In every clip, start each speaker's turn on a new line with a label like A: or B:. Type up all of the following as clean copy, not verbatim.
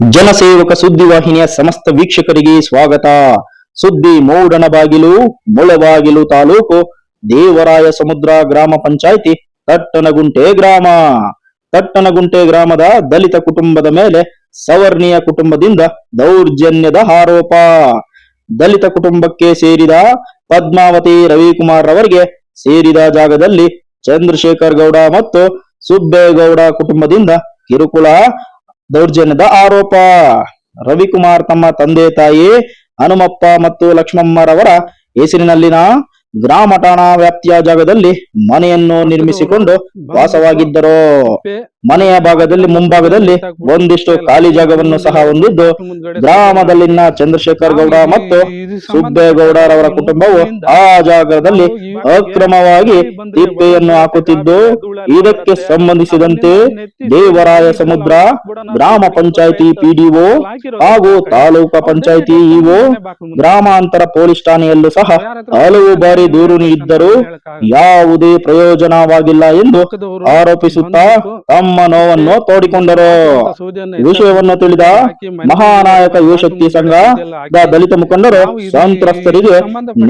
A: ಜನಸೇವಕ ಸುದ್ದಿವಾಹಿನಿಯ ಸಮಸ್ತ ವೀಕ್ಷಕರಿಗೆ ಸ್ವಾಗತ. ಸುದ್ದಿ ಮೂಡಣಬಾಗಿಲು, ಮುಳಬಾಗಿಲು ತಾಲೂಕು, ದೇವರಾಯ ಸಮುದ್ರ ಗ್ರಾಮ ಪಂಚಾಯಿತಿ ತಟ್ಟನಗುಂಟೆ ಗ್ರಾಮ. ತಟ್ಟನಗುಂಟೆ ಗ್ರಾಮದ ದಲಿತ ಕುಟುಂಬದ ಮೇಲೆ ಸವರ್ಣೀಯ ಕುಟುಂಬದಿಂದ ದೌರ್ಜನ್ಯದ ಆರೋಪ. ದಲಿತ ಕುಟುಂಬಕ್ಕೆ ಸೇರಿದ ಪದ್ಮಾವತಿ ರವಿಕುಮಾರ್ ರವರಿಗೆ ಸೇರಿದ ಜಾಗದಲ್ಲಿ ಚಂದ್ರಶೇಖರ್ ಗೌಡ ಮತ್ತು ಸುಬ್ಬೇಗೌಡ ಕುಟುಂಬದಿಂದ ಕಿರುಕುಳ, ದೌರ್ಜನ್ಯದ ಆರೋಪ. ರವಿಕುಮಾರ್ ತಮ್ಮ ತಂದೆ ತಾಯಿ ಹನುಮಪ್ಪ ಮತ್ತು ಲಕ್ಷ್ಮಮ್ಮರವರ ಹೆಸರಿನಲ್ಲಿನ ಗ್ರಾಮ ಠಾಣಾ ವ್ಯಾಪ್ತಿಯ ಜಾಗದಲ್ಲಿ ಮನೆಯನ್ನು ನಿರ್ಮಿಸಿಕೊಂಡು ವಾಸವಾಗಿದ್ದರು. ಮನೆಯ ಭಾಗದಲ್ಲಿ ಮುಂಭಾಗದಲ್ಲಿ ಒಂದಿಷ್ಟು ಖಾಲಿ ಜಾಗವನ್ನು ಸಹ ಹೊಂದಿದ್ದು, ಗ್ರಾಮದಲ್ಲಿನ ಚಂದ್ರಶೇಖರ್ ಗೌಡ ಮತ್ತು ಸುಬ್ಬೇಗೌಡರವರ ಕುಟುಂಬವು ಆ ಜಾಗದಲ್ಲಿ ಅಕ್ರಮವಾಗಿ ತಿಪ್ಪೆಯನ್ನು ಹಾಕುತ್ತಿದ್ದು, ಇದಕ್ಕೆ ಸಂಬಂಧಿಸಿದಂತೆ ದೇವರಾಯ ಸಮುದ್ರ ಗ್ರಾಮ ಪಂಚಾಯಿತಿ ಪಿಡಿಒ ಹಾಗೂ ತಾಲೂಕಾ ಪಂಚಾಯಿತಿ ಇಒ, ಗ್ರಾಮಾಂತರ ಪೊಲೀಸ್ ಠಾಣೆಯಲ್ಲೂ ಸಹ ಹಲವು ಬಾರಿ ದೂರು ನೀಡಿದ್ದರೂ ಯಾವುದೇ ಪ್ರಯೋಜನವಾಗಿಲ್ಲ ಎಂದು ಆರೋಪಿಸುತ್ತಾ ತಮ್ಮ ನೋವನ್ನು ತೋಡಿಕೊಂಡರು. ವಿಷಯವನ್ನು ತಿಳಿದ ಮಹಾನಾಯಕ ಯುವಶಕ್ತಿ ಸಂಘದ ದಲಿತ ಮುಖಂಡರು ಸಂತ್ರಸ್ತರಿಗೆ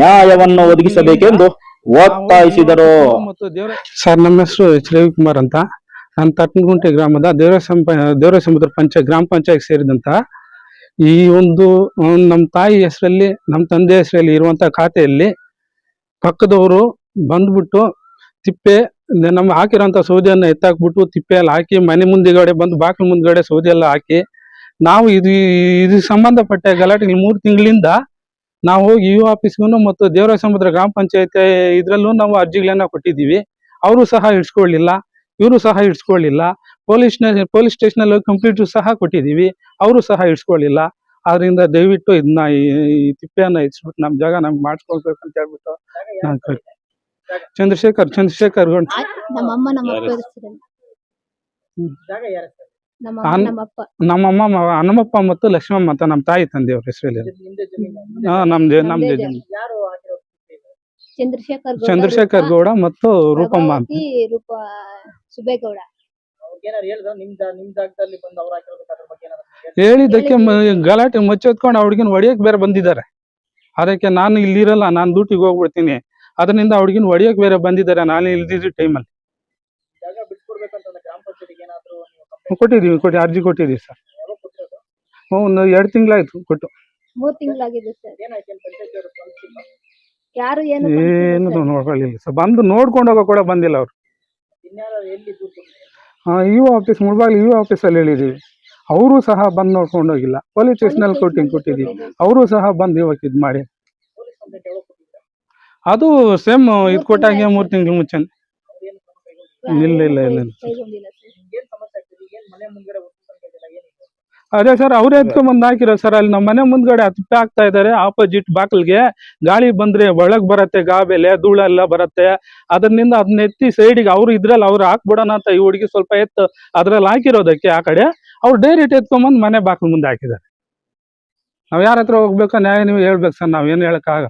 A: ನ್ಯಾಯವನ್ನು ಒದಗಿಸಬೇಕೆಂದು ಒತ್ತಾಯಿಸಿದರು.
B: ಸರ್, ನಮ್ಮ ಹೆಸರು ರವಿಕುಮಾರ್ ಅಂತ. ನಾನು ತಟ್ಟನಗುಂಟೆ ಗ್ರಾಮದ ದೇವರ ಸಮುದ್ರ ಗ್ರಾಮ ಪಂಚಾಯತ್ ಸೇರಿದಂತ ಈ ಒಂದು ನಮ್ಮ ತಾಯಿ ಹೆಸರಲ್ಲಿ, ನಮ್ಮ ತಂದೆ ಹೆಸರಲ್ಲಿ ಇರುವಂತಹ ಖಾತೆಯಲ್ಲಿ ಪಕ್ಕದವರು ಬಂದ್ಬಿಟ್ಟು ತಿಪ್ಪೆ ನಮ್ಮ ಹಾಕಿರೋಂಥ ಸೌದೆಯನ್ನು ಎತ್ತಾಕ್ಬಿಟ್ಟು ತಿಪ್ಪೆಯಲ್ಲಿ ಹಾಕಿ ಮನೆ ಮುಂದೆಗಡೆ ಬಂದು ಬಾಗಿಲು ಮುಂದ್ಗಡೆ ಸೌದೆ ಎಲ್ಲ ಹಾಕಿ, ನಾವು ಇದು ಸಂಬಂಧಪಟ್ಟ ಗಲಾಟೆಗೆ 3 ತಿಂಗಳಿಂದ ನಾವು ಹೋಗಿ ಇಒ ಆಫೀಸ್ಗೂ ಮತ್ತು ದೇವರ ಸಮುದ್ರ ಗ್ರಾಮ ಪಂಚಾಯತ್ ಇದ್ರಲ್ಲೂ ನಾವು ಅರ್ಜಿಗಳನ್ನ ಕೊಟ್ಟಿದ್ದೀವಿ. ಅವರು ಸಹ ಇಡ್ಸ್ಕೊಳ್ಳಿಲ್ಲ, ಇವರು ಸಹ ಇಡ್ಸ್ಕೊಳ್ಳಿಲ್ಲ. ಪೊಲೀಸ್ ಸ್ಟೇಷನ್ ಅಲ್ಲಿ ಕಂಪ್ಲೇಂಟ್ ಸಹ ಕೊಟ್ಟಿದ್ದೀವಿ, ಅವರು ಸಹ ಇಡ್ಸ್ಕೊಳ್ಳಿಲ್ಲ. ಆದ್ರಿಂದ ದಯವಿಟ್ಟು ಇದನ್ನ ಈ ತಿಪ್ಪೆಯನ್ನ ಇಡ್ಸ್ಬಿಟ್ಟು ನಮ್ಮ ಜಾಗ ನಮ್ಗೆ ಮಾಡಿಸ್ಕೊಳ್ಬೇಕು ಅಂತ ಹೇಳ್ಬಿಟ್ಟು ಚಂದ್ರಶೇಖರ್ ಗೌಡ, ನಮ್ಮಮ್ಮ ಹನುಮಪ್ಪ ಮತ್ತು ಲಕ್ಷ್ಮಮ್ಮ ಅಂತ ನಮ್ಮ ತಾಯಿ ತಂದೆಯವ್ರ ಹೆಸರಲ್ಲಿ. ನಮ್ದೇ ಚಂದ್ರಶೇಖರ್ ಗೌಡ ಮತ್ತು ರೂಪಮ್ಮ ಅಂತ. ಹೇಳಿದ್ದಕ್ಕೆ ಗಲಾಟೆ ಮುಚ್ಚೆತ್ಕೊಂಡು ಹುಡುಗಿನ ಹೊಡಿಯಕ್ ಬೇರೆ ಬಂದಿದ್ದಾರೆ. ಅದಕ್ಕೆ ನಾನು ಇಲ್ಲಿರಲ್ಲ, ನಾನು ಡ್ಯೂಟಿಗೆ ಹೋಗ್ಬಿಡ್ತೀನಿ. ಅದರಿಂದ ಹುಡುಗಿನ ಹೊಡಿಯಕ್ ಬೇರೆ ಬಂದಿದ್ದಾರೆ. ನಾನು ಇಲ್ದಿದ್ದ ಟೈಮಲ್ಲಿ ಕೊಟ್ಟಿದ್ದೀವಿ, ಅರ್ಜಿ ಕೊಟ್ಟಿದ್ದೀವಿ ಸರ್. 2 ತಿಂಗಳಾಯ್ತು ಕೊಟ್ಟು.
C: 3 ತಿಂಗಳಾಗಿದೆ ಸರ್.
B: ಏನು ನೋಡ್ಕೊಳ್ಳಿಲ್ಲ ಸರ್. ಬಂದು ನೋಡ್ಕೊಂಡು ಹೋಗೋ ಕೂಡ ಬಂದಿಲ್ಲ ಅವರು. ಇಒ ಆಫೀಸ್, ಮುಳಬಾಗಿಲು ಇಒ ಆಫೀಸಲ್ಲಿ ಹೇಳಿದ್ದೀವಿ. ಅವರು ಸಹ ಬಂದು ನೋಡ್ಕೊಂಡು ಹೋಗಿಲ್ಲ. ಪೊಲೀಸ್ ಸ್ಟೇಷನಲ್ಲಿ ಕೊಟ್ಟಿದ್ದೀವಿ, ಅವರು ಸಹ ಬಂದು ಇವಾಗ ಇದು ಮಾಡಿ. ಅದು ಸೇಮ್ ಇದು ಕೊಟ್ಟಾಗೆ 3 ತಿಂಗಳು ಮುಂಚೆ. ಇಲ್ಲ. ಅದೇ ಸರ್, ಅವರೇ ಎತ್ಕೊಂಡ್ಬಂದು ಹಾಕಿರೋ ಸರ್. ಅಲ್ಲಿ ನಮ್ಮ ಮನೆ ಮುಂದ್ಗಡೆ ತಿಪ್ಪೆ ಹಾಕ್ತಾ ಇದ್ದಾರೆ. ಆಪೋಸಿಟ್ ಬಾಗಿಲ್ಗೆ ಗಾಳಿ ಬಂದ್ರೆ ಒಳಗ್ ಬರತ್ತೆ, ಗಾಬೆಲೆ ಧೂಳೆಲ್ಲ ಬರತ್ತೆ. ಅದನ್ನ ಎತ್ತಿ ಸೈಡಿಗೆ ಅವ್ರು ಇದ್ರಲ್ಲಿ ಅವ್ರು ಹಾಕ್ಬಿಡೋಣ ಅಂತ ಈ ಹುಡುಗಿ ಸ್ವಲ್ಪ ಎತ್ತು ಅದ್ರಲ್ಲಿ ಹಾಕಿರೋದಕ್ಕೆ ಆ ಕಡೆ ಅವ್ರು ಡೈರೆಕ್ಟ್ ಎತ್ಕೊಂಡ್ಬಂದು ಮನೆ ಬಾಗಿಲು ಮುಂದೆ ಹಾಕಿದ್ದಾರೆ. ನಾವ್ ಯಾರ ಹತ್ರ ಹೋಗ್ಬೇಕ ನ್ಯಾಯ ನೀವು ಹೇಳ್ಬೇಕು ಸರ್, ನಾವೇನು ಹೇಳಕ್ಕಾಗ.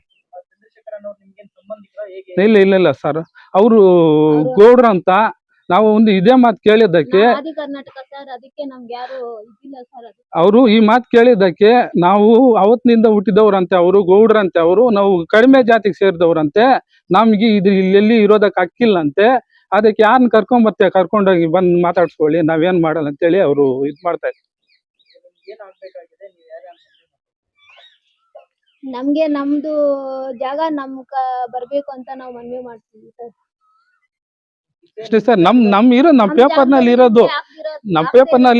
B: ಇಲ್ಲ ಸರ್, ಅವರು ಗೌಡ್ರ ಅಂತ. ನಾವು ಒಂದು ಇದೇ ಮಾತು ಕೇಳಿದ್ದಕ್ಕೆ, ಅವರು ಈ ಮಾತು ಕೇಳಿದ್ದಕ್ಕೆ ನಾವು ಅವತ್ತಿನಿಂದ ಹುಟ್ಟಿದವ್ರಂತೆ, ಅವರು ಗೌಡ್ರಂತೆ. ಅವರು ನಾವು ಕಡಿಮೆ ಜಾತಿಗೆ ಸೇರಿದವ್ರಂತೆ, ನಮ್ಗೆ ಇಲ್ಲೆಲ್ಲಿ ಇರೋದಕ್ಕೆ ಹಕ್ಕಿಲ್ಲಂತೆ. ಅದಕ್ಕೆ ಯಾರನ್ನ ಕರ್ಕೊಂಡೋಗಿ ಬಂದು ಮಾತಾಡ್ಸ್ಕೊಳ್ಳಿ, ನಾವೇನ್ ಮಾಡಲ್ಲ ಅಂತೇಳಿ ಅವರು ಇದು ಮಾಡ್ತಾ ಇದ್ರು.
C: ನಮ್ಗೆ ನಮ್ದು ಜಾಗ ಬರ್ಬೇಕು ಅಂತ ನಾವು ಮನವಿ ಮಾಡ್ತೀವಿ ಸರ್.
B: ಅಷ್ಟೇ ಸರ್. ನಮ್ ಪೇಪರ್ನಲ್ಲಿ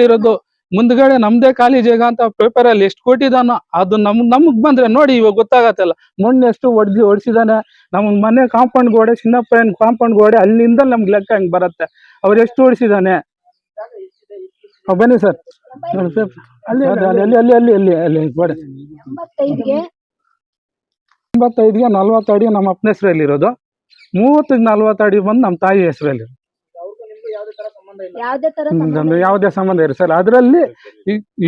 B: ಇರೋದು ಮುಂದ್ಗಡೆ ನಮ್ದೇ ಖಾಲಿ ಜಾಗ ಅಂತ ಪೇಪರ್ ಅಲ್ಲಿ ಎಷ್ಟು ಕೊಟ್ಟಿದಾನೋ ಅದು ನಮಗ್ ಬಂದ್ರೆ ನೋಡಿ ಇವಾಗ ಗೊತ್ತಾಗತ್ತಲ್ಲ. ಮೊನ್ನೆ ಎಷ್ಟು ಹೊಡ್ಸಿದಾನೆ ನಮ್ಮ ಮನೆ ಕಾಂಪೌಂಡ್ ಗೋಡೆ, ಚಿನ್ನಪ್ಪ ಕಾಂಪೌಂಡ್ ಗೋಡೆ, ಅಲ್ಲಿಂದ ನಮ್ಗೆ ಲೆಕ್ಕ ಹೆಂಗ್ ಬರುತ್ತೆ. ಅವ್ರು ಎಷ್ಟು ಹೊಡ್ಸಿದಾನೆ. ಬನ್ನಿ ಸರ್, ಅಲ್ಲಿ ಗೋಡೆ 85ಗೆ 40 ಅಡಿ ನಮ್ಮ ಅಪ್ಪನ ಹೆಸರಲ್ಲಿ ಇರೋದು, 30ಗೆ 40 ಅಡಿ ಬಂದು ನಮ್ಮ ತಾಯಿ ಹೆಸರಲ್ಲಿ. ಯಾವುದೇ ಸಂಬಂಧ ಇಲ್ಲ ಸರ್. ಅದರಲ್ಲಿ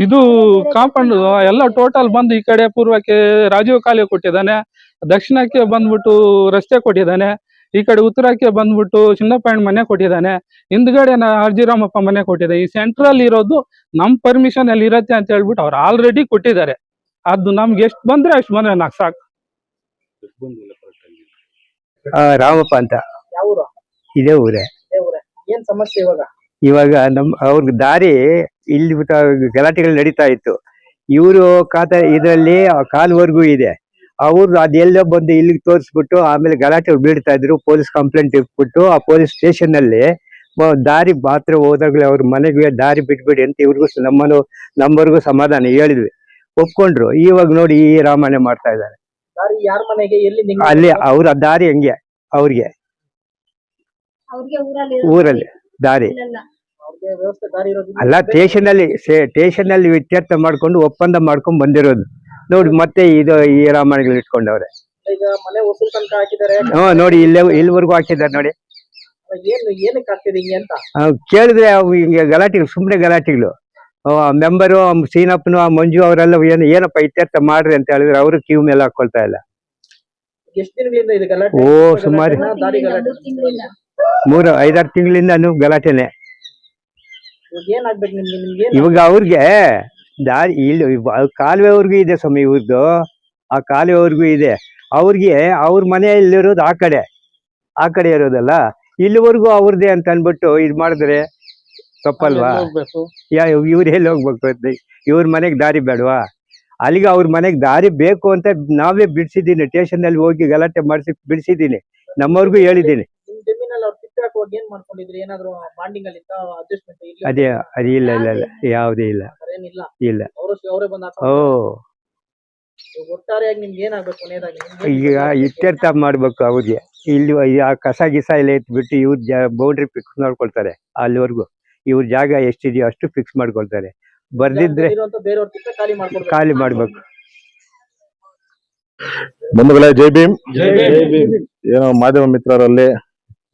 B: ಇದು ಕಾಂಪೌಂಡ್ ಎಲ್ಲ ಟೋಟಲ್ ಬಂದು ಈ ಕಡೆ ಪೂರ್ವಕ್ಕೆ ರಾಜೀವ್ ಕಾಲುವೆ ಕೊಟ್ಟಿದ್ದಾನೆ, ದಕ್ಷಿಣಕ್ಕೆ ಬಂದ್ಬಿಟ್ಟು ರಸ್ತೆ ಕೊಟ್ಟಿದ್ದಾನೆ, ಈ ಕಡೆ ಉತ್ತರಕ್ಕೆ ಬಂದ್ಬಿಟ್ಟು ಚಿನ್ನಪ್ಪಣ್ಣ ಮನೆ ಕೊಟ್ಟಿದ್ದಾನೆ, ಹಿಂದ್ಗಡೆ ಅರ್ಜಿರಾಮಪ್ಪ ಮನೆ ಕೊಟ್ಟಿದೆ. ಈ ಸೆಂಟ್ರಲ್ ಇರೋದು ನಮ್ ಪರ್ಮಿಷನ್ ಅಲ್ಲಿ ಇರತ್ತೆ ಅಂತ ಹೇಳ್ಬಿಟ್ಟು ಅವ್ರು ಆಲ್ರೆಡಿ ಕೊಟ್ಟಿದ್ದಾರೆ. ಅದು ನಮ್ಗೆ ಎಷ್ಟು ಬಂದ್ರೆ ಅಷ್ಟು ಬಂದ್ರೆ ನಾಕ್ ಸಾಕು.
D: ರಾಮಪ್ಪ ಅಂತ
E: ಯಾವ
D: ಇದೇ ಊರೇ.
E: ಏನ್ ಸಮಸ್ಯೆ ಇವಾಗ?
D: ಇವಾಗ ಅವ್ರಿಗೆ ದಾರಿ ಇಲ್ಲಿ ಗಲಾಟೆಗಳು ನಡೀತಾ ಇತ್ತು. ಇವರು ಇದರಲ್ಲಿ ಕಾಲ್ವರೆಗೂ ಇದೆ. ಅವ್ರು ಅದೆಲ್ಲೋ ಬಂದು ಇಲ್ಲಿಗೆ ತೋರಿಸ್ಬಿಟ್ಟು ಆಮೇಲೆ ಗಲಾಟೆ ಬೀಳ್ತಾ ಇದ್ರು. ಪೊಲೀಸ್ ಕಂಪ್ಲೇಂಟ್ ಇಟ್ಬಿಟ್ಟು ಆ ಪೊಲೀಸ್ ಸ್ಟೇಷನ್ ಅಲ್ಲಿ ದಾರಿ ಮಾತ್ರ ಹೋದಾಗ್ಲೇ ಅವ್ರ ಮನೆಗೆ ದಾರಿ ಬಿಟ್ಬಿಡಿ ಅಂತ ಇವ್ರಿಗೂ ನಮ್ಮವರೆಗೂ ಸಮಾಧಾನ ಹೇಳಿದ್ವಿ, ಒಪ್ಕೊಂಡ್ರು. ಇವಾಗ ನೋಡಿ ಈ ರಾಮಾಯಣ ಮಾಡ್ತಾ ಇದ್ದಾರೆ.
E: ದಾರಿ ಯಾರ ಮನೆಗೆ, ಎಲ್ಲಿ
D: ಅಲ್ಲಿ ಅವ್ರ ದಾರಿ ಹೆಂಗೆ ಅವ್ರಿಗೆ ಊರಲ್ಲಿ ದಾರಿ
E: ವ್ಯವಸ್ಥೆ ದಾರಿ ಇರೋದು
D: ಅಲ್ಲ, ಸ್ಟೇಷನ್ ಅಲ್ಲಿ ವ್ಯತ್ಯಾಸ ಮಾಡ್ಕೊಂಡು ಒಪ್ಪಂದ ಮಾಡ್ಕೊಂಡ್ ಬಂದಿರೋದು ನೋಡಿ. ಮತ್ತೆ ಇದು ಈ ರಾಮಾಯಣಗಳು ಇಟ್ಕೊಂಡವ್ರೆ.
E: ಈಗ ಮನೆ ವಸೂಲ್ ತನಕ ಹಾಕಿದ್ದಾರೆ.
D: ನೋಡಿ ಇಲ್ಲಿವರೆಗೂ ಹಾಕಿದ್ದಾರೆ ನೋಡಿ.
E: ಏನಕ್ಕೆ ಆಗ್ತಿದೆ ಹಿಂಗೆ ಅಂತ
D: ಕೇಳಿದ್ರೆ ಅವು ಹಿಂಗೆ ಗಲಾಟೆಗಳು, ಸುಮ್ಮನೆ ಗಲಾಟೆಗಳು. ಮೆಂಬರು ಸೀನಪ್ಪನು ಮಂಜು ಅವರೆಲ್ಲ ಏನಪ್ಪ ಇತ್ಯರ್ಥ ಮಾಡ್ರಿ ಅಂತ ಹೇಳಿದ್ರೆ ಅವರು ಕ್ಯೂ ಮೇಲೆ ಹಾಕೊಳ್ತಾ ಇಲ್ಲ.
E: ಎಷ್ಟು ದಿನಗಳಿಂದ ಇದು ಗಲಾಟೆ?
D: ಸುಮಾರು
E: ದಾರಿ ಗಲಾಟೆ
D: 5-6 ತಿಂಗಳಿಂದ ಗಲಾಟೆನೆ.
E: ಏನಾಗ್ಬೇಕು ನಿಮ್ಗೆ?
D: ಇವಾಗ ಅವ್ರಿಗೆ ದಾರಿ ಇಲ್ಲಿ ಕಾಲುವೆವರೆಗೂ ಇದೆ ಸ್ವಾಮಿ, ಇವ್ರದ್ದು ಆ ಕಾಲುವೆವರೆಗೂ ಇದೆ. ಅವ್ರಿಗೆ ಅವ್ರ ಮನೆಯಲ್ಲಿರೋದು ಆ ಕಡೆ ಇರೋದಲ್ಲ, ಇಲ್ಲಿವರೆಗೂ ಅವ್ರದ್ದೇ ಅಂತ ಅನ್ಬಿಟ್ಟು ಇದು ಮಾಡಿದ್ರೆ ತಪ್ಪಲ್ವಾ? ಇವ್ರು ಎಲ್ಲಿ ಹೋಗ್ಬೇಕು? ಇವ್ರ ಮನೆಗೆ ದಾರಿ ಬೇಡವಾ? ಅಲ್ಲಿಗೆ ಅವ್ರ ಮನೆಗೆ ದಾರಿ ಬೇಕು ಅಂತ ನಾವೇ ಬಿಡಿಸಿದ್ದೀನಿ. ಸ್ಟೇಷನ್ ಅಲ್ಲಿ ಹೋಗಿ ಗಲಾಟೆ ಮಾಡಿಸಿ ಬಿಡಿಸಿದ್ದೀನಿ, ನಮ್ಮವ್ರಿಗೂ ಹೇಳಿದ್ದೀನಿ.
E: ಏನ್ ಮಾಡ್ಕೊಂಡಿದ್ರಿ? ಏನಾದ್ರು ಬಾಂಡಿಂಗ್ ಅಲ್ಲಿ ಅಡ್ಜಸ್ಟ್ಮೆಂಟ್?
D: ಅದೇ ಇಲ್ಲ ಯಾವುದೇ ಇಲ್ಲ.
E: ಅವರೇ ಬಂದ ಒಟ್ಟಾರೆಯಾಗಿ ನಿಮ್ಗೆ ಏನಾಗ್ಬೇಕು?
D: ಈಗ ಇತ್ಯರ್ಥ ಮಾಡ್ಬೇಕು ಅವ್ರಿಗೆ. ಇಲ್ಲಿ ಆ ಕಸ ಗಿಸ ಎಲ್ಲ ಎತ್ಬಿಟ್ಟು ಇವ್ರ ಬೌಂಡ್ರಿ ಫಿಕ್ಸ್ ಮಾಡ್ಕೊಳ್ತಾರೆ. ಅಲ್ಲಿವರೆಗೂ ಇವ್ರ ಜಾಗ ಎಷ್ಟಿದೆಯೋ ಅಷ್ಟು ಫಿಕ್ಸ್ ಮಾಡ್ಕೊಳ್ತಾರೆ. ಬರ್ದಿದ್ರೆ ಖಾಲಿ ಮಾಡ್ಬೇಕು.
F: ಬಂಧುಗಳೇ, ಜೈ ಭೀಮ್. ಏನೋ ಮಾಧ್ಯಮ ಮಿತ್ರರಲ್ಲಿ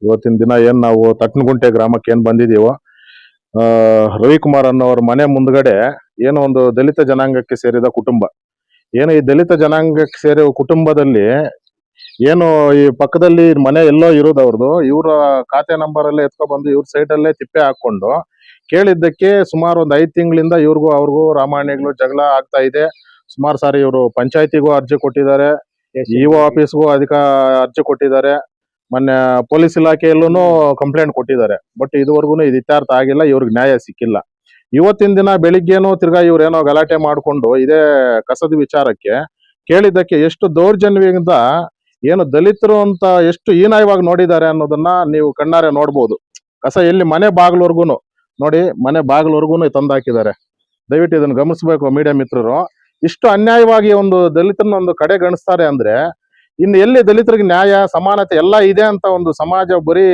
F: ಇವತ್ತಿನ ದಿನ ಏನ್ ನಾವು ತಟ್ಟನಗುಂಟೆ ಗ್ರಾಮಕ್ಕೆ ಏನ್ ಬಂದಿದೀವೋ, ರವಿಕುಮಾರ್ ಅನ್ನೋರ ಮನೆ ಮುಂದ್ಗಡೆ ಏನೋ ಒಂದು ದಲಿತ ಜನಾಂಗಕ್ಕೆ ಸೇರಿದ ಕುಟುಂಬ, ಏನು ಈ ದಲಿತ ಜನಾಂಗಕ್ಕೆ ಸೇರಿದ ಕುಟುಂಬದಲ್ಲಿ ಏನು ಈ ಪಕ್ಕದಲ್ಲಿ ಮನೆ ಎಲ್ಲೋ ಇರೋದು ಅವ್ರದ್ದು, ಇವರ ಖಾತೆ ನಂಬರ್ ಅಲ್ಲೇ ಎತ್ಕೊಬಂದು ಇವ್ರ ಸೈಟ್ ಅಲ್ಲೇ ತಿಪ್ಪೆ ಹಾಕೊಂಡು ಕೇಳಿದ್ದಕ್ಕೆ ಸುಮಾರು ಒಂದು 5 ತಿಂಗಳಿಂದ ಇವ್ರಿಗೂ ಅವ್ರಿಗೂ ರಾಮಾಯಣಗಳು ಜಗಳ ಆಗ್ತಾ ಇದೆ. ಸುಮಾರು ಸಾರಿ ಇವರು ಪಂಚಾಯತಿಗೂ ಅರ್ಜಿ ಕೊಟ್ಟಿದ್ದಾರೆ, ಇಒ ಆಫೀಸ್ಗೂ ಅರ್ಜಿ ಕೊಟ್ಟಿದ್ದಾರೆ, ಮೊನ್ನೆ ಪೊಲೀಸ್ ಇಲಾಖೆಯಲ್ಲೂ ಕಂಪ್ಲೇಂಟ್ ಕೊಟ್ಟಿದ್ದಾರೆ. ಬಟ್ ಇದುವರೆಗೂ ಇದು ಇತ್ಯರ್ಥ ಆಗಿಲ್ಲ, ಇವ್ರಿಗೆ ನ್ಯಾಯ ಸಿಕ್ಕಿಲ್ಲ. ಇವತ್ತಿನ ದಿನ ಬೆಳಿಗ್ಗೆನೂ ತಿರ್ಗಾ ಇವ್ರೇನೋ ಗಲಾಟೆ ಮಾಡ್ಕೊಂಡು ಇದೇ ಕಸದ ವಿಚಾರಕ್ಕೆ ಕೇಳಿದ್ದಕ್ಕೆ ಎಷ್ಟು ದೌರ್ಜನ್ಯದಿಂದ ಏನು ದಲಿತರು ಅಂತ ಎಷ್ಟು ಹೀನಾಯವಾಗಿ ನೋಡಿದ್ದಾರೆ ಅನ್ನೋದನ್ನ ನೀವು ಕಣ್ಣಾರೆ ನೋಡ್ಬೋದು. ಕಸ ಎಲ್ಲಿ ಮನೆ ಬಾಗಿಲವರ್ಗು ನೋಡಿ, ಮನೆ ಬಾಗಿಲವರ್ಗು ತಂದಾಕಿದ್ದಾರೆ. ದಯವಿಟ್ಟು ಇದನ್ನು ಗಮನಿಸಬೇಕು ಮೀಡಿಯಾ ಮಿತ್ರರು. ಇಷ್ಟು ಅನ್ಯಾಯವಾಗಿ ಒಂದು ದಲಿತರನ್ನ ಒಂದು ಕಡೆ ಗಣಿಸ್ತಾರೆ ಅಂದ್ರೆ ಇನ್ನು ಎಲ್ಲಿ ದಲಿತರಿಗೆ ನ್ಯಾಯ ಸಮಾನತೆ ಎಲ್ಲ ಇದೆ ಅಂತ ಒಂದು ಸಮಾಜ ಬರೀ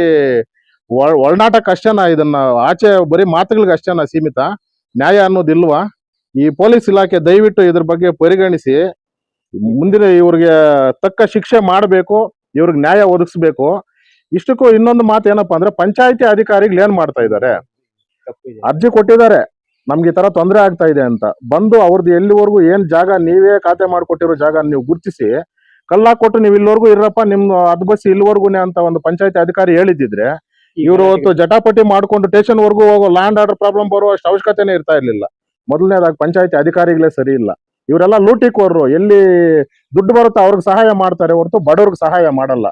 F: ಒಳನಾಟಕ್ಕೆ ಅಷ್ಟೇನಾ? ಇದನ್ನ ಆಚೆ ಬರೀ ಮಾತುಗಳಿಗೆ ಅಷ್ಟೇನಾ ಸೀಮಿತ? ನ್ಯಾಯ ಅನ್ನೋದಿಲ್ವಾ? ಈ ಪೊಲೀಸ್ ಇಲಾಖೆ ದಯವಿಟ್ಟು ಇದ್ರ ಬಗ್ಗೆ ಪರಿಗಣಿಸಿ ಮುಂದಿನ ಇವ್ರಿಗೆ ತಕ್ಕ ಶಿಕ್ಷೆ ಮಾಡಬೇಕು, ಇವ್ರಿಗೆ ನ್ಯಾಯ ಒದಗಿಸ್ಬೇಕು. ಇಷ್ಟಕ್ಕೂ ಇನ್ನೊಂದು ಮಾತು ಏನಪ್ಪಾ ಅಂದ್ರೆ, ಪಂಚಾಯತಿ ಅಧಿಕಾರಿಗಳು ಏನ್ ಮಾಡ್ತಾ ಇದ್ದಾರೆ, ಅರ್ಜಿ ಕೊಟ್ಟಿದ್ದಾರೆ ನಮ್ಗೆ ಈ ತರ ತೊಂದರೆ ಆಗ್ತಾ ಇದೆ ಅಂತ, ಬಂದು ಅವ್ರದ್ದು ಎಲ್ಲಿವರೆಗೂ ಏನ್ ಜಾಗ ನೀವೇ ಖಾತೆ ಮಾಡ್ಕೊಟ್ಟಿರೋ ಜಾಗ ನೀವು ಗುರ್ತಿಸಿ ಕಲ್ಲಾಕೊಟ್ಟು ನೀವು ಇಲ್ಲಿವರೆಗೂ ಇರಪ್ಪ, ನಿಮ್ ಅದ್ಬಸ್ಸಿ ಇಲ್ಲಿವರೆಗೂನೆ ಅಂತ ಒಂದು ಪಂಚಾಯತಿ ಅಧಿಕಾರಿ ಹೇಳಿದಿದ್ರೆ ಇವರು ಹೊತ್ತು ಜಟಾಪಟಿ ಮಾಡ್ಕೊಂಡು ಸ್ಟೇಷನ್ ವರ್ಗೂ ಹೋಗೋ ಲ್ಯಾಂಡ್ ಆರ್ಡರ್ ಪ್ರಾಬ್ಲಮ್ ಬರೋ ಅಷ್ಟು ಅವಶ್ಯಕತೆನೇ ಇರ್ತಾ ಇರ್ಲಿಲ್ಲ. ಮೊದಲನೇದಾಗಿ ಪಂಚಾಯತಿ ಅಧಿಕಾರಿಗಳೇ ಸರಿ ಇಲ್ಲ. ಇವರೆಲ್ಲ ಲೂಟಿಕೋರ್ರು, ಎಲ್ಲಿ ದುಡ್ಡು ಬರುತ್ತೋ ಅವ್ರಿಗೆ ಸಹಾಯ ಮಾಡ್ತಾರೆ ಹೊರತು ಬಡವ್ರಿಗೆ ಸಹಾಯ ಮಾಡಲ್ಲ.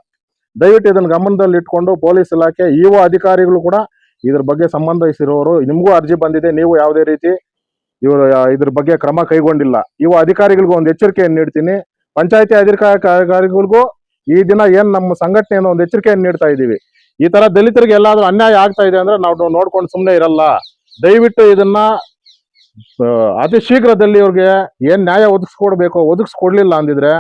F: ದಯವಿಟ್ಟು ಇದನ್ನ ಗಮನದಲ್ಲಿ ಇಟ್ಕೊಂಡು ಪೊಲೀಸ್ ಇಲಾಖೆ ಇಒ ಅಧಿಕಾರಿಗಳು ಕೂಡ ಇದ್ರ ಬಗ್ಗೆ ಸಂಬಂಧಿಸಿರೋರು, ನಿಮಗೂ ಅರ್ಜಿ ಬಂದಿದೆ, ನೀವು ಯಾವುದೇ ರೀತಿ ಇವರು ಇದ್ರ ಬಗ್ಗೆ ಕ್ರಮ ಕೈಗೊಂಡಿಲ್ಲ. ಇವು ಅಧಿಕಾರಿಗಳಿಗೂ ಒಂದು ಎಚ್ಚರಿಕೆಯನ್ನು ನೀಡ್ತೀನಿ. ಪಂಚಾಯತಿ ಅಧಿಕಾರಿಗಳಿಗೂ ಈ ದಿನ ಏನ್ ನಮ್ಮ ಸಂಘಟನೆಯನ್ನು ಒಂದು ಎಚ್ಚರಿಕೆಯನ್ನು ನೀಡ್ತಾ ಇದೀವಿ. ಈ ತರ ದಲಿತರಿಗೆ ಎಲ್ಲಾದ್ರೂ ಅನ್ಯಾಯ ಆಗ್ತಾ ಇದೆ ಅಂದ್ರೆ ನಾವು ನೋಡ್ಕೊಂಡು ಸುಮ್ಮನೆ ಇರಲ್ಲ. ದಯವಿಟ್ಟು ಇದನ್ನ ಅತಿ ಶೀಘ್ರದಲ್ಲಿ ಇವ್ರಿಗೆ ಏನ್ ನ್ಯಾಯ ಒದಗಿಸ್ಕೊಡ್ಲಿಲ್ಲ ಅಂದಿದ್ರೆ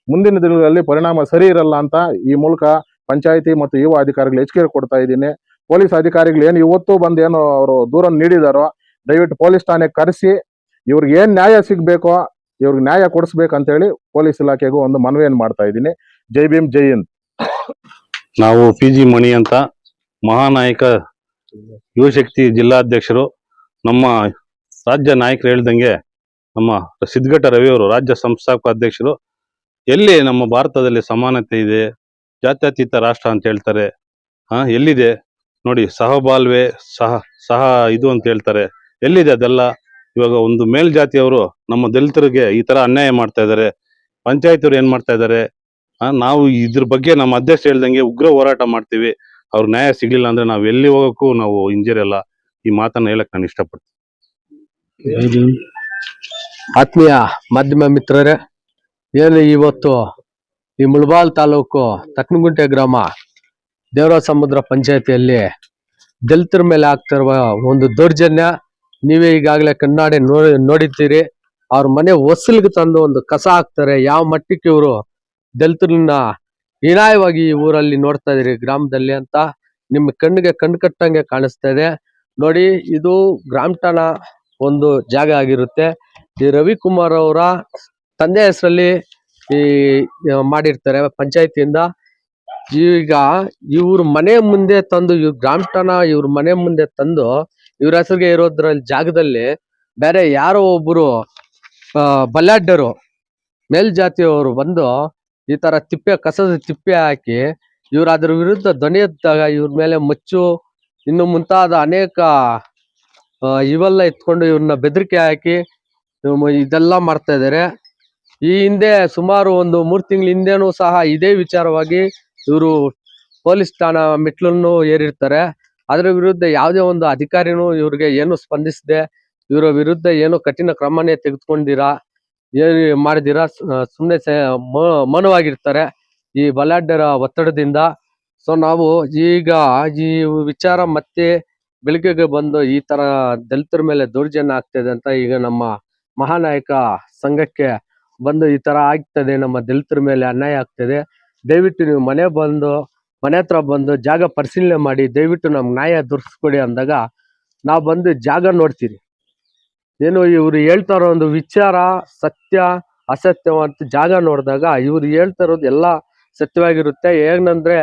F: ಮುಂದಿನ ದಿನಗಳಲ್ಲಿ ಪರಿಣಾಮ ಸರಿ ಇರಲ್ಲ ಅಂತ ಈ ಮೂಲಕ ಪಂಚಾಯತಿ ಮತ್ತು ಯುವ ಅಧಿಕಾರಿಗಳು ಎಚ್ಚರಿಕೆ ಕೊಡ್ತಾ ಇದ್ದೀನಿ. ಪೊಲೀಸ್ ಅಧಿಕಾರಿಗಳು ಏನು ಇವತ್ತು ಬಂದು ಏನು ಅವರು ದೂರ ನೀಡಿದಾರೋ ದಯವಿಟ್ಟು ಪೊಲೀಸ್ ಠಾಣೆಗೆ ಕರೆಸಿ ಇವ್ರಿಗೆ ಏನ್ ನ್ಯಾಯ ಸಿಗ್ಬೇಕೋ ಇವ್ರಿಗೆ ನ್ಯಾಯ ಕೊಡಿಸ್ಬೇಕಂತ ಹೇಳಿ ಪೊಲೀಸ್ ಇಲಾಖೆಗೂ ಒಂದು ಮನವಿಯನ್ನು ಮಾಡ್ತಾ ಇದ್ದೀನಿ. ಜೈ ಭೀಮ್, ಜೈ ಹಿಂದ್.
G: ನಾವು PG ಮಣಿ ಅಂತ ಮಹಾನಾಯಕ ಯುವಶಕ್ತಿ ಜಿಲ್ಲಾಧ್ಯಕ್ಷರು. ನಮ್ಮ ರಾಜ್ಯ ನಾಯಕರು ಹೇಳ್ದಂಗೆ ನಮ್ಮ ಸಿದ್ಧಘಟ್ಟ ರವಿಯವರು ರಾಜ್ಯ ಸಂಸ್ಥಾಪಕ ಅಧ್ಯಕ್ಷರು. ಎಲ್ಲಿ ನಮ್ಮ ಭಾರತದಲ್ಲಿ ಸಮಾನತೆ ಇದೆ, ಜಾತ್ಯತೀತ ರಾಷ್ಟ್ರ ಅಂತ ಹೇಳ್ತಾರೆ. ಎಲ್ಲಿದೆ ನೋಡಿ, ಸಹಬಾಳ್ವೆ ಸಹ ಸಹ ಇದು ಅಂತ ಹೇಳ್ತಾರೆ. ಎಲ್ಲಿದೆ ಅದೆಲ್ಲ? ಇವಾಗ ಒಂದು ಮೇಲ್ಜಾತಿಯವರು ನಮ್ಮ ದಲಿತರಿಗೆ ಈ ತರ ಅನ್ಯಾಯ ಮಾಡ್ತಾ ಇದ್ದಾರೆ. ಪಂಚಾಯತ್ ಏನ್ ಮಾಡ್ತಾ ಇದ್ದಾರೆ? ನಾವು ಇದ್ರ ಬಗ್ಗೆ ನಮ್ಮ ಅಧ್ಯಕ್ಷ ಹೇಳ್ದಂಗೆ ಉಗ್ರ ಹೋರಾಟ ಮಾಡ್ತೀವಿ. ಅವ್ರ ನ್ಯಾಯ ಸಿಗ್ಲಿಲ್ಲ ಅಂದ್ರೆ ನಾವು ಎಲ್ಲಿ ಹೋಗಕ್ಕೂ ನಾವು ಹಿಂಜರಿಯಲ್ಲ. ಈ ಮಾತನ್ನ ಹೇಳಕ್ ನಾನು ಇಷ್ಟಪಡ್ತೀನಿ.
H: ಆತ್ಮೀಯ ಮಾಧ್ಯಮ ಮಿತ್ರರೇ, ಏನು ಇವತ್ತು ಈ ಮುಳಬಾಲ್ ತಾಲೂಕು ತಕ್ಕನಗುಂಟೆ ಗ್ರಾಮ ದೇವರ ಸಮುದ್ರ ಪಂಚಾಯತಿಯಲ್ಲಿ ದಲಿತರ ಮೇಲೆ ಆಗ್ತಿರುವ ಒಂದು ದೌರ್ಜನ್ಯ ನೀವೇ ಈಗಾಗಲೇ ಕಣ್ಣಾಡಿ ನೋಡಿದ್ದೀರಿ. ಅವ್ರ ಮನೆ ಹೊಸಲಿಗೆ ತಂದು ಒಂದು ಕಸ ಹಾಕ್ತಾರೆ. ಯಾವ ಮಟ್ಟಕ್ಕೆ ಇವರು ದಲಿತರನ್ನ ಹೀನಾಯವಾಗಿ ಈ ಊರಲ್ಲಿ ನೋಡ್ತಾ ಇದೀರಿ ಗ್ರಾಮದಲ್ಲಿ ಅಂತ ನಿಮ್ಮ ಕಣ್ಣಿಗೆ ಕಣ್ಣು ಕಟ್ಟಂಗೆ ಕಾಣಿಸ್ತಾ ಇದೆ. ನೋಡಿ, ಇದು ಗ್ರಾಮಠಾಣ ಒಂದು ಜಾಗ ಆಗಿರುತ್ತೆ. ಈ ರವಿಕುಮಾರ್ ಅವರ ತಂದೆ ಹೆಸರಲ್ಲಿ ಈ ಮಾಡಿರ್ತಾರೆ ಪಂಚಾಯತಿಯಿಂದ. ಈಗ ಇವ್ರ ಮನೆ ಮುಂದೆ ತಂದು ಗ್ರಾಮಠಾಣ ಇವ್ರ ಮನೆ ಮುಂದೆ ತಂದು ಇವ್ರ ಹೆಸರಿಗೆ ಇರೋದ್ರಲ್ಲಿ ಜಾಗದಲ್ಲಿ ಬೇರೆ ಯಾರೋ ಒಬ್ರು ಬಲ್ಲಾಢ್ಯರು ಮೇಲ್ಜಾತಿಯವರು ಬಂದು ಈ ತರ ಕಸದ ತಿಪ್ಪೆ ಹಾಕಿ ಇವ್ರು ಅದ್ರ ವಿರುದ್ಧ ಧ್ವನಿ ಎದ್ದಾಗ ಇವ್ರ ಮೇಲೆ ಮಚ್ಚು ಇನ್ನು ಮುಂತಾದ ಅನೇಕ ಇವೆಲ್ಲ ಎತ್ಕೊಂಡು ಇವ್ರನ್ನ ಬೆದರಿಕೆ ಹಾಕಿ ಇದೆಲ್ಲ ಮಾಡ್ತಾ ಇದ್ದಾರೆ. ಈ ಹಿಂದೆ ಸುಮಾರು ಒಂದು 3 ತಿಂಗಳ ಹಿಂದೆನೂ ಸಹ ಇದೇ ವಿಚಾರವಾಗಿ ಇವರು ಪೊಲೀಸ್ ಠಾಣಾ ಮೆಟ್ಲನ್ನು ಏರಿರ್ತಾರೆ. ಅದ್ರ ವಿರುದ್ಧ ಯಾವುದೇ ಒಂದು ಅಧಿಕಾರಿನೂ ಇವ್ರಿಗೆ ಏನು ಸ್ಪಂದಿಸದೆ ಇವರ ವಿರುದ್ಧ ಏನು ಕಠಿಣ ಕ್ರಮನೇ ತೆಗೆದುಕೊಂಡಿರಾ, ಏನು ಮಾಡಿದಿರಾ, ಸುಮ್ಮನೆ ಮೌನವಾಗಿರ್ತಾರೆ ಈ ಬಲಾಢ್ಯರ ಒತ್ತಡದಿಂದ. ಸೊ ನಾವು ಈಗ ಈ ವಿಚಾರ ಮತ್ತೆ ಬೆಳಕಿಗೆ ಬಂದು ಈ ತರ ದಲಿತರ ಮೇಲೆ ದೌರ್ಜನ್ಯ ಆಗ್ತದೆ ಅಂತ ಈಗ ನಮ್ಮ ಮಹಾನಾಯಕ ಸಂಘಕ್ಕೆ ಬಂದು ಈ ತರ ಆಗ್ತದೆ, ನಮ್ಮ ದಲಿತರ ಮೇಲೆ ಅನ್ಯಾಯ ಆಗ್ತದೆ, ದಯವಿಟ್ಟು ನೀವು ಮನೆ ಹತ್ರ ಬಂದು ಜಾಗ ಪರಿಶೀಲನೆ ಮಾಡಿ ದಯವಿಟ್ಟು ನಮ್ಗೆ ನ್ಯಾಯ ದೊರಕಿಸ್ಕೊಡಿ ಅಂದಾಗ ನಾವು ಬಂದು ಜಾಗ ನೋಡ್ತೀರಿ. ಏನು ಇವ್ರು ಹೇಳ್ತಾ ಇರೋ ಒಂದು ವಿಚಾರ ಸತ್ಯ ಅಸತ್ಯವಂತ ಜಾಗ ನೋಡಿದಾಗ ಇವ್ರು ಹೇಳ್ತಾ ಇರೋದು ಎಲ್ಲ ಸತ್ಯವಾಗಿರುತ್ತೆ. ಏನಂದ್ರೆ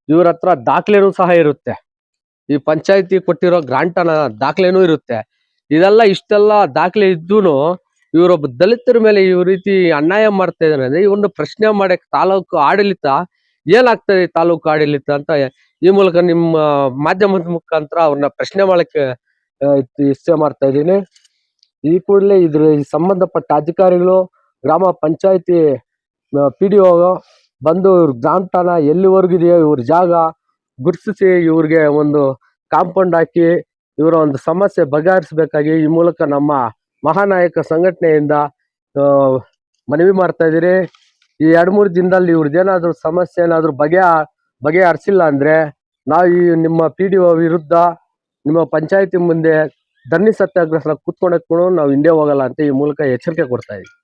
H: ಇವ್ರ ಹತ್ರ ದಾಖಲೆನೂ ಸಹ ಇರುತ್ತೆ. ಈ ಪಂಚಾಯತಿ ಕೊಟ್ಟಿರೋ ಗ್ರಾಂಟನ ದಾಖಲೆನೂ ಇರುತ್ತೆ. ಇದೆಲ್ಲ ಇಷ್ಟೆಲ್ಲ ದಾಖಲೆ ಇದ್ದೂನು ಇವರೊಬ್ಬ ದಲಿತರ ಮೇಲೆ ಈ ರೀತಿ ಅನ್ಯಾಯ ಮಾಡ್ತಾ ಇದ್ದಾರೆ ಅಂದ್ರೆ ಇವ್ರನ್ನ ಪ್ರಶ್ನೆ ಮಾಡಕ್ ತಾಲೂಕು ಆಡಳಿತ ಏನಾಗ್ತದೆ, ತಾಲೂಕು ಆಡಳಿತ ಅಂತ ಈ ಮೂಲಕ ನಿಮ್ಮ ಮಾಧ್ಯಮದ ಮುಖಾಂತರ ಅವ್ರನ್ನ ಪ್ರಶ್ನೆ ಮಾಡಕ್ಕೆ ಇಚ್ಛೆ ಮಾಡ್ತಾ ಇದ್ದೀನಿ. ಈ ಕೂಡಲೇ ಸಂಬಂಧಪಟ್ಟ ಅಧಿಕಾರಿಗಳು, ಗ್ರಾಮ ಪಂಚಾಯತಿ PDO ಬಂದು ಇವ್ರ ಗ್ರಾಮಠಾಣ ಎಲ್ಲಿವರೆಗಿದೆಯೋ ಇವ್ರ ಜಾಗ ಗುರುತಿಸಿ ಇವ್ರಿಗೆ ಒಂದು ಕಾಂಪೌಂಡ್ ಹಾಕಿ ಇವರ ಒಂದು ಸಮಸ್ಯೆ ಬಗೆಹರಿಸಬೇಕಾಗಿ ಈ ಮೂಲಕ ನಮ್ಮ ಮಹಾನಾಯಕ ಸಂಘಟನೆಯಿಂದ ಮನವಿ ಮಾಡ್ತಾ ಇದೀರಿ. ಈ 2-3 ದಿನದಲ್ಲಿ ಇವ್ರದ್ದೇನಾದ್ರೂ ಸಮಸ್ಯೆ ಏನಾದ್ರು ಬಗೆಹರಿಸಿಲ್ಲ ಅಂದ್ರೆ ನಾವು ಈ ನಿಮ್ಮ PDO ವಿರುದ್ಧ ನಿಮ್ಮ ಪಂಚಾಯತಿ ಮುಂದೆ ಧರಣಿ ಸತ್ಯಾಗ್ರಹ ಕೂತ್ಕೊಂಡಕ್ಕೂ ನಾವು ಹಿಂದೆ ಹೋಗಲ್ಲ ಅಂತ ಈ ಮೂಲಕ ಎಚ್ಚರಿಕೆ ಕೊಡ್ತಾ ಇದೀವಿ.